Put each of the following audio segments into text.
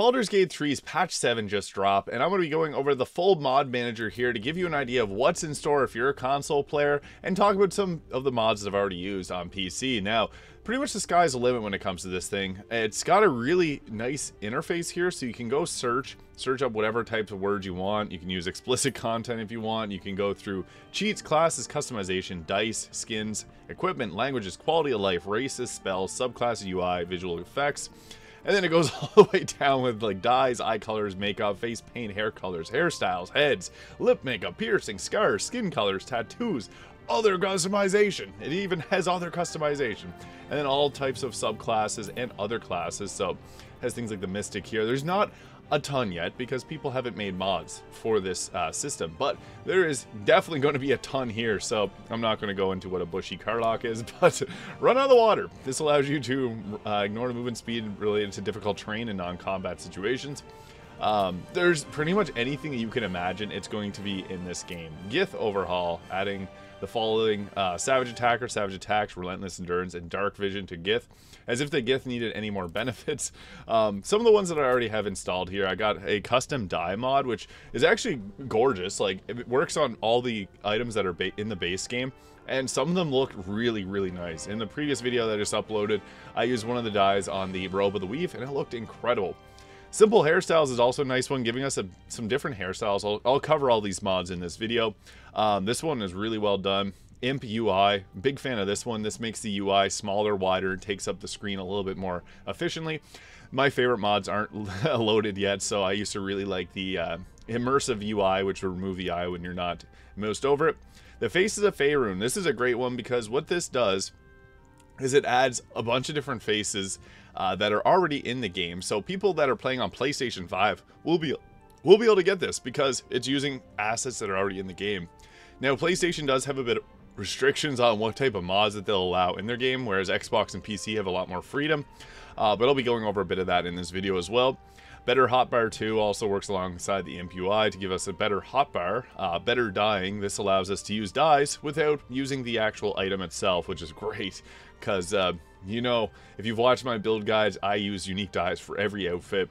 Baldur's Gate 3's patch 7 just dropped, and I'm going to be going over the full mod manager here to give you an idea of what's in store if you're a console player, and talk about some of the mods that I've already used on PC. Now, pretty much the sky's the limit when it comes to this thing. It's got a really nice interface here, so you can go search up whatever types of words you want. You can use explicit content if you want. You can go through cheats, classes, customization, dice, skins, equipment, languages, quality of life, races, spells, subclasses, UI, visual effects. And then it goes all the way down with like dyes, eye colors, makeup, face paint, hair colors, hairstyles, heads, lip makeup, piercing, scars, skin colors, tattoos, other customization. It even has other customization. And then all types of subclasses and other classes. So it has things like the Mystic here. There's not a ton yet because people haven't made mods for this system, but there is definitely going to be a ton here, so I'm not going to go into what a bushy Karlach is, but run on the water. This allows you to ignore the movement speed related to difficult terrain and non-combat situations. There's pretty much anything that you can imagine it's going to be in this game. Gith overhaul, adding the following: Savage Attacker, Savage Attacks, Relentless Endurance, and Dark Vision to Gith, as if the Gith needed any more benefits. Some of the ones that I already have installed here, I got a custom dye mod, which is actually gorgeous. Like, it works on all the items that are in the base game, and some of them look really, really nice. In the previous video that I just uploaded, I used one of the dyes on the Robe of the Weave, and it looked incredible. Simple Hairstyles is also a nice one, giving us some different hairstyles. I'll cover all these mods in this video. This one is really well done. Imp UI, big fan of this one. This makes the UI smaller, wider, takes up the screen a little bit more efficiently. My favorite mods aren't loaded yet, so I used to really like the immersive UI, which will remove the eye when you're not moused over it. The Faces of Faerun, this is a great one because what this does is it adds a bunch of different faces that are already in the game. So people that are playing on PlayStation 5 will be able to get this because it's using assets that are already in the game. Now, PlayStation does have a bit of restrictions on what type of mods that they'll allow in their game, whereas Xbox and PC have a lot more freedom. But I'll be going over a bit of that in this video as well. Better Hotbar 2 also works alongside the Imp UI to give us a better hotbar. Better Dyeing, this allows us to use dyes without using the actual item itself, which is great because, you know, if you've watched my build guides, I use unique dyes for every outfit.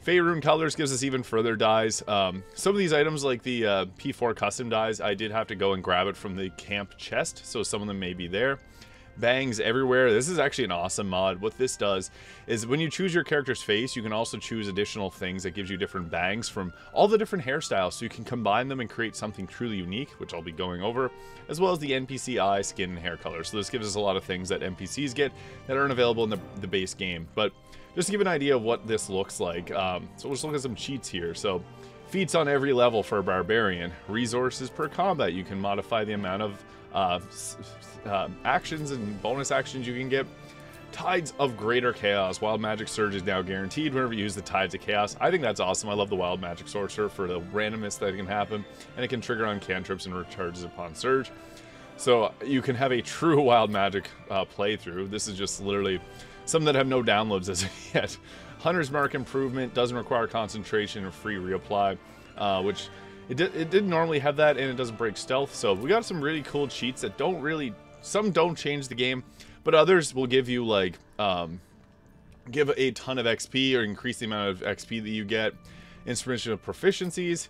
Faerun Colors gives us even further dyes. Some of these items, like the P4 custom dyes, I did have to go and grab it from the camp chest, so some of them may be there. Bangs everywhere. This is actually an awesome mod. What this does is when you choose your character's face, you can also choose additional things that gives you different bangs from all the different hairstyles, so you can combine them and create something truly unique, which I'll be going over, as well as the NPC eye, skin, and hair color. So this gives us a lot of things that NPCs get that aren't available in the base game. But just to give an idea of what this looks like, so we'll just look at some cheats here. So feats on every level for a barbarian. Resources per combat. You can modify the amount of actions and bonus actions you can get. Tides of Greater Chaos. Wild Magic Surge is now guaranteed whenever you use the Tides of Chaos. I think that's awesome. I love the Wild Magic Sorcerer for the randomness that can happen, and it can trigger on cantrips and recharges upon Surge. So you can have a true Wild Magic playthrough. This is just literally some that have no downloads as of yet. Hunter's Mark Improvement doesn't require concentration or free reapply, which it didn't normally have that, and it doesn't break stealth. So we got some really cool cheats that don't really, some don't change the game, but others will give you like give a ton of XP or increase the amount of XP that you get. Instrumental proficiencies.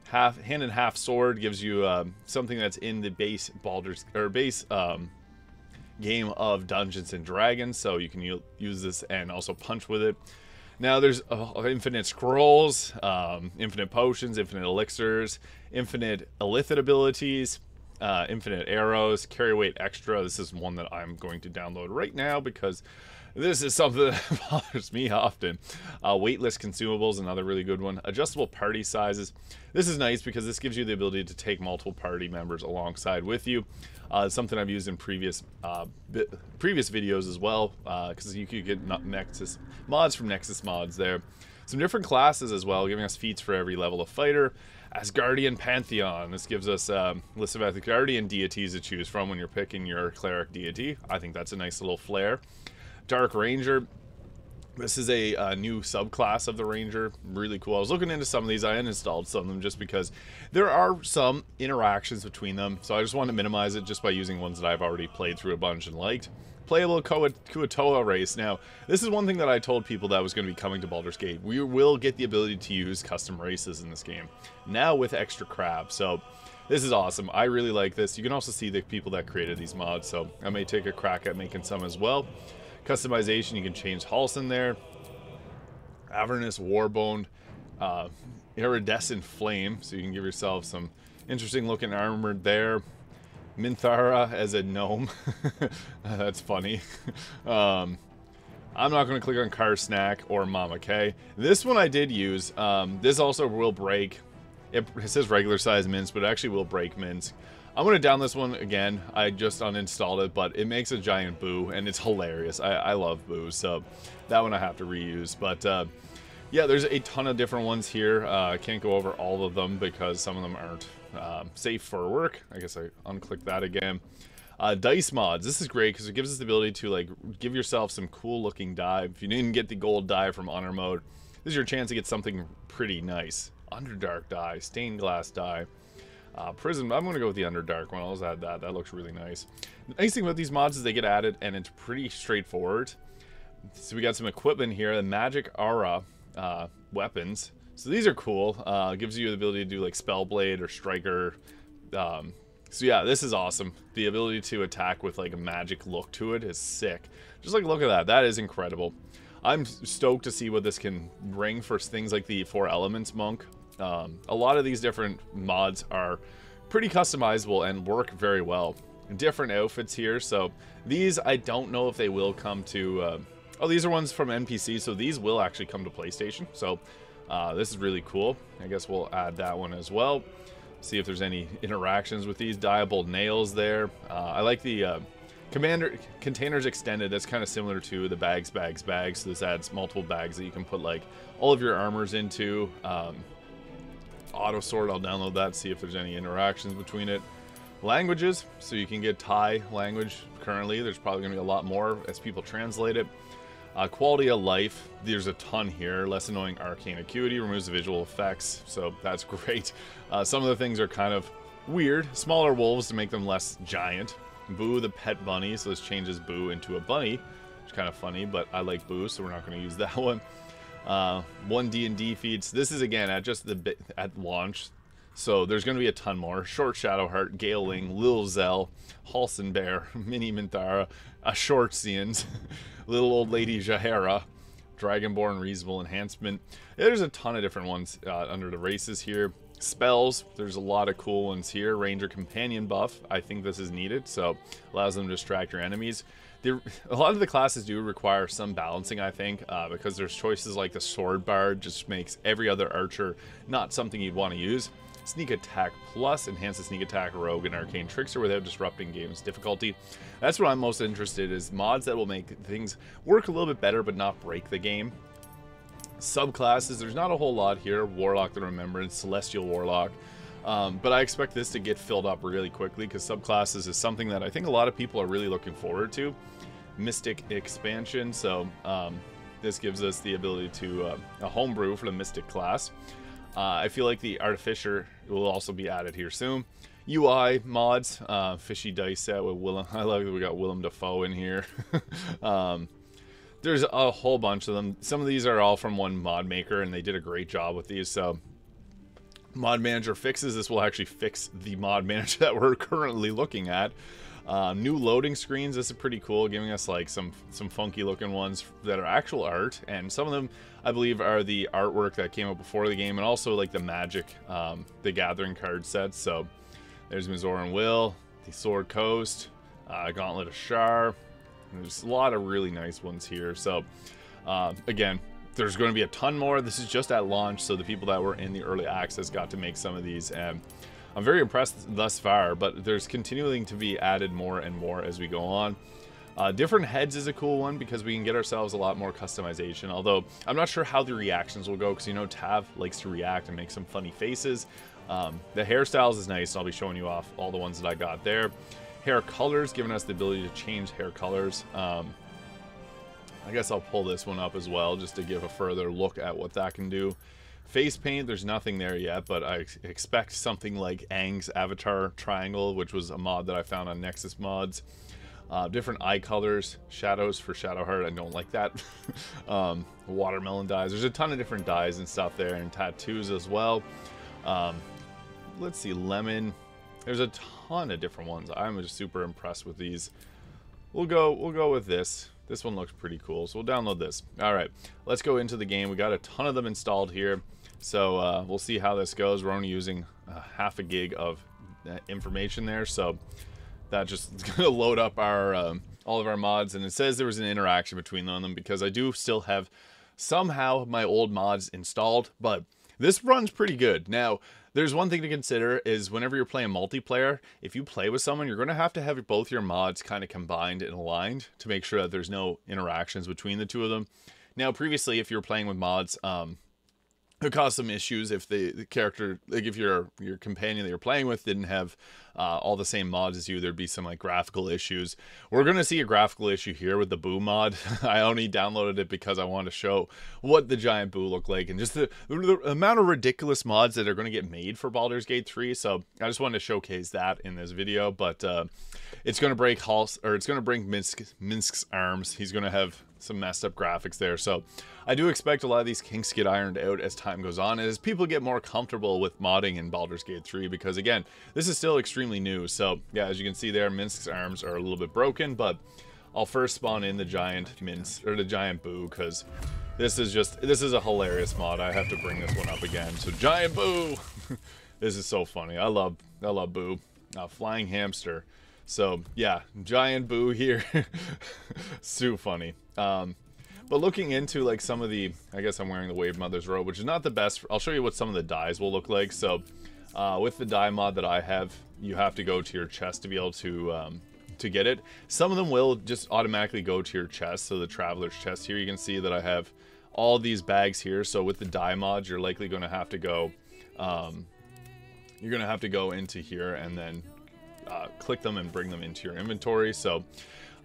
Hand and half sword gives you something that's in the base game of Dungeons and Dragons, so you can use this and also punch with it. Now there's infinite scrolls, infinite potions, infinite elixirs, infinite illithid abilities, infinite arrows, carry weight extra. This is one that I'm going to download right now because this is something that bothers me often. Weightless consumables, another really good one. Adjustable party sizes. This is nice because this gives you the ability to take multiple party members alongside with you. Something I've used in previous videos as well, because you could get Nexus mods from Nexus Mods there. Some different classes as well, giving us feats for every level of fighter. Asgardian Pantheon. This gives us a list of Asgardian deities to choose from when you're picking your cleric deity. I think that's a nice little flair. Dark Ranger. This is a new subclass of the Ranger. Really cool. I was looking into some of these. I uninstalled some of them just because there are some interactions between them. So I just wanted to minimize it just by using ones that I've already played through a bunch and liked. playable Kuo-toa race. Now, this is one thing that I told people that was going to be coming to Baldur's Gate. We will get the ability to use custom races in this game, now with extra crab. So this is awesome. I really like this. You can also see the people that created these mods, so I may take a crack at making some as well. Customization, you can change Halsin there. Avernus Warbone, Iridescent Flame, so you can give yourself some interesting looking armor there. Minthara as a gnome. That's funny. I'm not going to click on Karsnak or Mama K. This one I did use. This also will break. It says regular size mints, but it actually will break mints. I'm going to down this one again. I just uninstalled it, but it makes a giant boo, and it's hilarious. I love boos, so that one I have to reuse. But yeah, there's a ton of different ones here. I can't go over all of them because some of them aren't safe for work. I guess I unclick that again. Dice mods. This is great because it gives us the ability to like give yourself some cool looking dye. If you didn't get the gold dye from honor mode, this is your chance to get something pretty nice. Underdark dye, stained glass dye, prism. I'm going to go with the Underdark one. I'll just add that. That looks really nice. The nice thing about these mods is they get added and it's pretty straightforward. So we got some equipment here. The magic aura weapons. So these are cool. Gives you the ability to do like Spellblade or Striker. So yeah, this is awesome. The ability to attack with like a magic look to it is sick. Just like look at that. That is incredible. I'm stoked to see what this can bring for things like the 4 Elements Monk. A lot of these different mods are pretty customizable and work very well. Different outfits here. So these, I don't know if they will come to... oh, these are ones from NPC, so these will actually come to PlayStation. So this is really cool. I guess we'll add that one as well. See if there's any interactions with these. Diable nails there. I like the containers extended. That's kind of similar to the bags. So this adds multiple bags that you can put like all of your armors into. Auto sort, I'll download that, see if there's any interactions between it. Languages, so you can get Thai language currently. There's probably going to be a lot more as people translate it. Quality of life, there's a ton here. Less annoying arcane acuity, removes the visual effects, so that's great. Some of the things are kind of weird. Smaller wolves to make them less giant. Boo the pet bunny, so this changes Boo into a bunny, which is kind of funny, but I like Boo, so we're not going to use that one. 1 D&D feats. This is again at just at launch, so there's going to be a ton more. Short Shadowheart, Galing, Lil Zell, Halsin Bear, Mini Minthara, Shortsians, Little Old Lady Jahara, Dragonborn Reasonable Enhancement. There's a ton of different ones under the races here. Spells, there's a lot of cool ones here. Ranger Companion buff, I think this is needed, so allows them to distract your enemies. A lot of the classes do require some balancing, I think, because there's choices like the Sword Bard just makes every other archer not something you'd want to use. Sneak Attack Plus enhances Sneak Attack, Rogue, and Arcane Trickster without disrupting game's difficulty. That's what I'm most interested in, is mods that will make things work a little bit better but not break the game. Subclasses, there's not a whole lot here. Warlock the Remembrance, Celestial Warlock. But I expect this to get filled up really quickly because subclasses is something that I think a lot of people are really looking forward to. Mystic expansion, so this gives us the ability to a homebrew for the Mystic class. I feel like the Artificer will also be added here soon. UI mods, fishy dice set with Willem. I love that we got Willem Dafoe in here. There's a whole bunch of them. Some of these are all from one mod maker, and they did a great job with these. So, Mod Manager fixes. This will actually fix the mod manager that we're currently looking at. New loading screens. This is pretty cool, giving us like some funky looking ones that are actual art, and some of them I believe are the artwork that came out before the game, and also like the Magic, the Gathering card sets. So there's Mizoran Will, the Sword Coast, Gauntlet of Shar. There's a lot of really nice ones here. So again, there's going to be a ton more. This is just at launch, so the people that were in the early access got to make some of these, and I'm very impressed thus far, but there's continuing to be added more and more as we go on. Different heads is a cool one because we can get ourselves a lot more customization, although I'm not sure how the reactions will go because, you know, Tav likes to react and make some funny faces. The hairstyles is nice. I'll be showing you off all the ones that I got there. Hair colors, giving us the ability to change hair colors. I guess I'll pull this one up as well just to give a further look at what that can do. Face paint, there's nothing there yet, but I expect something like Aang's Avatar Triangle, which was a mod that I found on Nexus Mods. different eye colors, shadows for Shadowheart. I don't like that. Watermelon dyes. There's a ton of different dyes and stuff there, and tattoos as well. Let's see, lemon. There's a ton of different ones. I'm just super impressed with these. We'll go with this. This one looks pretty cool, so we'll download this. All right, let's go into the game. We got a ton of them installed here, so we'll see how this goes. We're only using half a gig of information there, so that just is gonna load up our all of our mods. And it says there was an interaction between them because I do still have somehow my old mods installed, but this runs pretty good. Now, there's one thing to consider is whenever you're playing multiplayer, if you play with someone, you're going to have both your mods kind of combined and aligned to make sure that there's no interactions between the two of them. Now, previously, if you were playing with mods, it caused some issues if the character, like if your companion that you're playing with didn't have all the same mods as you, there'd be some like graphical issues. We're gonna see a graphical issue here with the Boo mod. I only downloaded it because I wanted to show what the giant Boo looked like and just the amount of ridiculous mods that are going to get made for Baldur's Gate 3. So I just wanted to showcase that in this video. But it's going to break it's going to bring Minsc's arms. He's going to have some messed up graphics there, so I do expect a lot of these kinks get ironed out as time goes on, as people get more comfortable with modding in Baldur's Gate 3, because again, this is still extremely new. So yeah, as you can see there, Minsc's arms are a little bit broken, but I'll first spawn in the giant Minsk, or the giant Boo, because this is a hilarious mod. I have to bring this one up again. So giant Boo. This is so funny. I love Boo. Flying hamster. So yeah, giant Boo here. So funny. But looking into like some of the, I guess I'm wearing the Wave Mother's robe, which is not the best. I'll show you what some of the dyes will look like. So with the dye mod that I have, you have to go to your chest to be able to get it. Some of them will just automatically go to your chest. So the Traveler's chest here, you can see that I have all these bags here. So with the dye mods, you're likely going to have to go, into here and then click them and bring them into your inventory. So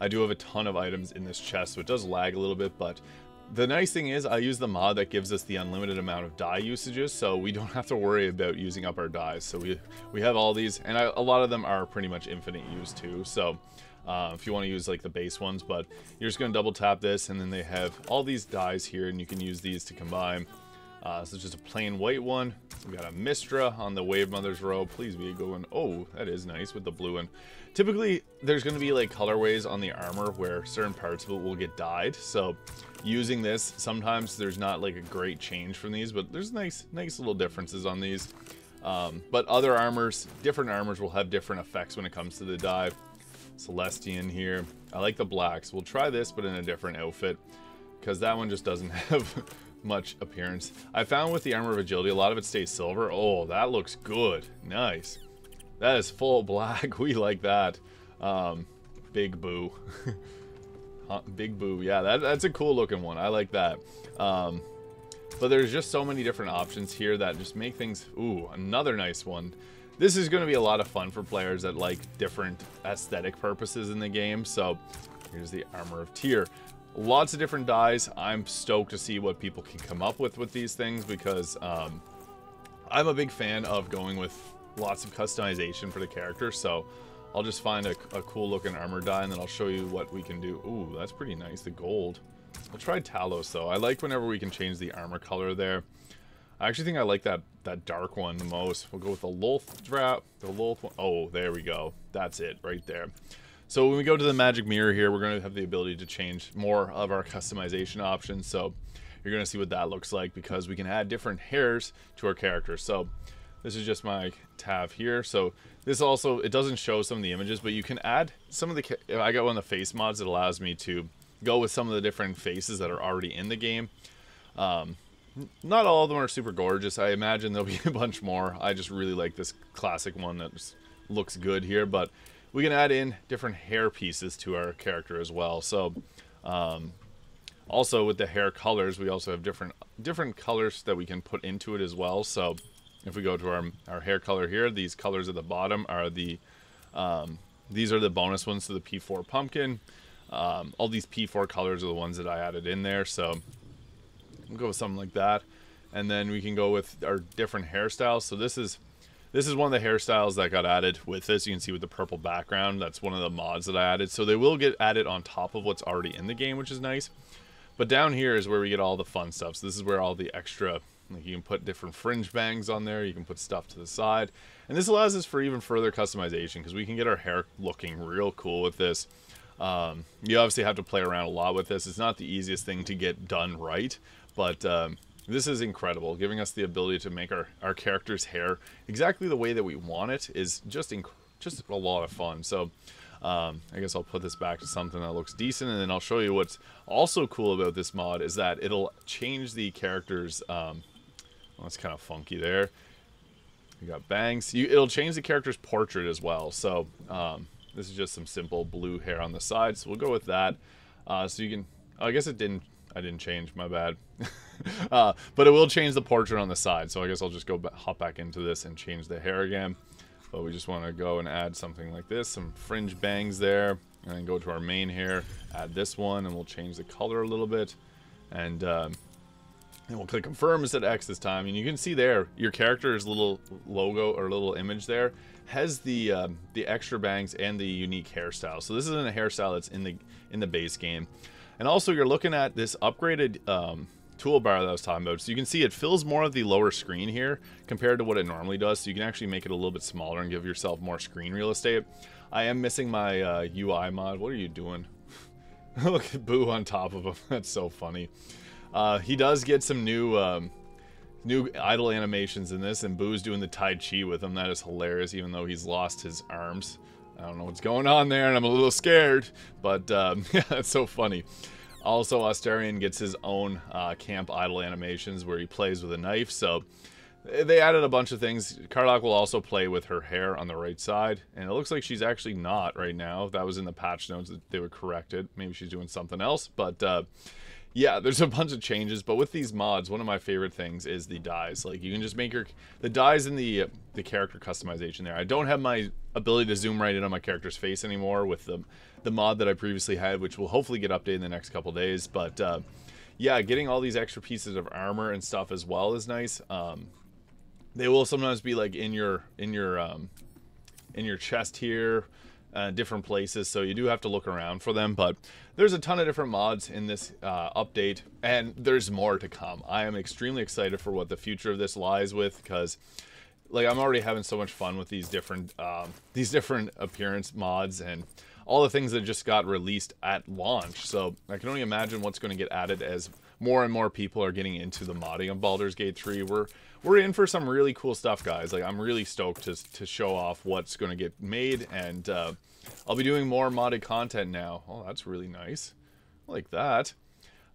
I do have a ton of items in this chest, so it does lag a little bit, but the nice thing is I use the mod that gives us the unlimited amount of dye usages, so we don't have to worry about using up our dyes. So we have all these, and a lot of them are pretty much infinite use too. So if you want to use like the base ones, but you're just going to double tap this, and then they have all these dyes here, and you can use these to combine. So it's just a plain white one. We got a Mistra on the Wave Mother's robe. Please be going. Oh, that is nice with the blue one. Typically, there's going to be like colorways on the armor where certain parts of it will get dyed. So using this, sometimes there's not like a great change from these, but there's nice little differences on these. But other armors, different armors will have different effects when it comes to the dye. Celestian here. I like the blacks. We'll try this, but in a different outfit, because that one just doesn't have much appearance. I found with the Armor of Agility, a lot of it stays silver. Oh, that looks good. Nice. That is full black. We like that. Big Boo. Big Boo. Yeah, that's a cool looking one. I like that. But there's just so many different options here that just make things... Ooh, another nice one. This is going to be a lot of fun for players that like different aesthetic purposes in the game. So here's the Armor of Tyr. Lots of different dyes. I'm stoked to see what people can come up with these things, because I'm a big fan of going with lots of customization for the character. So I'll just find a cool looking armor dye, and then I'll show you what we can do. Ooh, that's pretty nice, the gold. I'll try Talos though. I like whenever we can change the armor color there. I actually think I like that dark one the most. We'll go with the Lolth drap. The Lolth one. Oh, there we go. That's it right there. So when we go to the magic mirror here, we're going to have the ability to change more of our customization options. So you're going to see what that looks like, because we can add different hairs to our character. So this is just my tab here. So this also, it doesn't show some of the images, but you can add some of the, I got one of the face mods that allows me to go with some of the different faces that are already in the game. Not all of them are super gorgeous. I imagine there'll be a bunch more. I just really like this classic one that just looks good here, but we can add in different hair pieces to our character as well. So also with the hair colors, we also have different colors that we can put into it as well. So if we go to our hair color here, these colors at the bottom are the these are the bonus ones to the P4 pumpkin. All these P4 colors are the ones that I added in there. So we'll go with something like that, and then we can go with our different hairstyles. So this is This is one of the hairstyles that got added with this. You can see with the purple background, that's one of the mods that I added. So they will get added on top of what's already in the game, which is nice. But down here is where we get all the fun stuff. So this is where all the extra, like you can put different fringe bangs on there. You can put stuff to the side. And this allows us for even further customization because we can get our hair looking real cool with this. You obviously have to play around a lot with this. It's not the easiest thing to get done right, but this is incredible. Giving us the ability to make our character's hair exactly the way that we want it is just a lot of fun. So I guess I'll put this back to something that looks decent, and then I'll show you what's also cool about this mod is that it'll change the character's, well, that's kind of funky there. You got bangs. It'll change the character's portrait as well. So this is just some simple blue hair on the side, so we'll go with that. So you can, I guess I didn't change, my bad. But it will change the portrait on the side, so I guess I'll just hop back into this and change the hair again. But we just want to go and add something like this, some fringe bangs there, and then go to our main hair, add this one, and we'll change the color a little bit. And we'll click confirm instead of X this time. And you can see there, your character's little logo or little image there has the extra bangs and the unique hairstyle. So this isn't a hairstyle that's in the base game. And also you're looking at this upgraded toolbar that I was talking about. So you can see it fills more of the lower screen here compared to what it normally does. So you can actually make it a little bit smaller and give yourself more screen real estate. I am missing my UI mod. What are you doing? Look at Boo on top of him. That's so funny. He does get some new idle animations in this, and Boo's doing the Tai Chi with him. That is hilarious, even though he's lost his arms. I don't know what's going on there, and I'm a little scared, but yeah, that's so funny. Also, Astarion gets his own camp idle animations where he plays with a knife, so they added a bunch of things. Karlach will also play with her hair on the right side, and it looks like she's actually not right now. That was in the patch notes that they would correct it. Maybe she's doing something else, but yeah, there's a bunch of changes. But with these mods, one of my favorite things is the dyes. Like, you can just make the dyes in the character customization there. I don't have my ability to zoom right in on my character's face anymore with the mod that I previously had, which will hopefully get updated in the next couple days. But yeah, getting all these extra pieces of armor and stuff as well is nice. They will sometimes be like in your chest here, different places, so you do have to look around for them. But there's a ton of different mods in this update, and there's more to come. I am extremely excited for what the future of this lies with, because like I'm already having so much fun with these different appearance mods and all the things that just got released at launch. So I can only imagine what's going to get added as more and more people are getting into the modding of Baldur's Gate 3. We're in for some really cool stuff, guys. Like, I'm really stoked to show off what's going to get made, and I'll be doing more modded content now. Oh, that's really nice. I like that.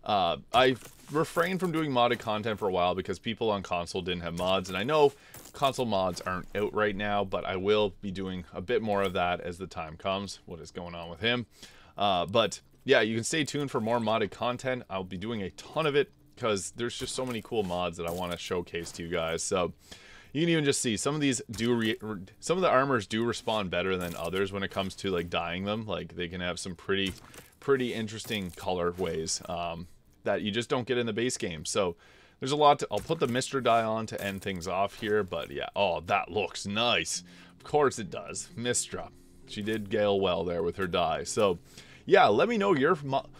I refrained from doing modded content for a while because people on console didn't have mods, and I know console mods aren't out right now, but I will be doing a bit more of that as the time comes. What is going on with him? But yeah, you can stay tuned for more modded content. I'll be doing a ton of it because there's just so many cool mods that I want to showcase to you guys. So you can even just see some of these some of the armors do respond better than others when it comes to like dyeing them. Like, they can have some pretty interesting colorways that you just don't get in the base game. So there's a lot I'll put the Mystra dye on to end things off here, but yeah, oh, that looks nice. Of course it does. Mystra, she did Gale well there with her dye. So yeah, let me know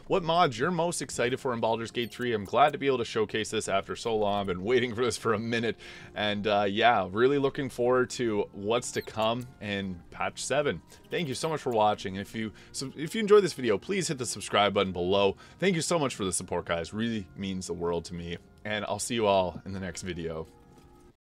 what mods you're most excited for in Baldur's Gate 3. I'm glad to be able to showcase this after so long. I've been waiting for this for a minute. And yeah, really looking forward to what's to come in patch 7. Thank you so much for watching. If you enjoyed this video, please hit the subscribe button below. Thank you so much for the support, guys. Really means the world to me. And I'll see you all in the next video.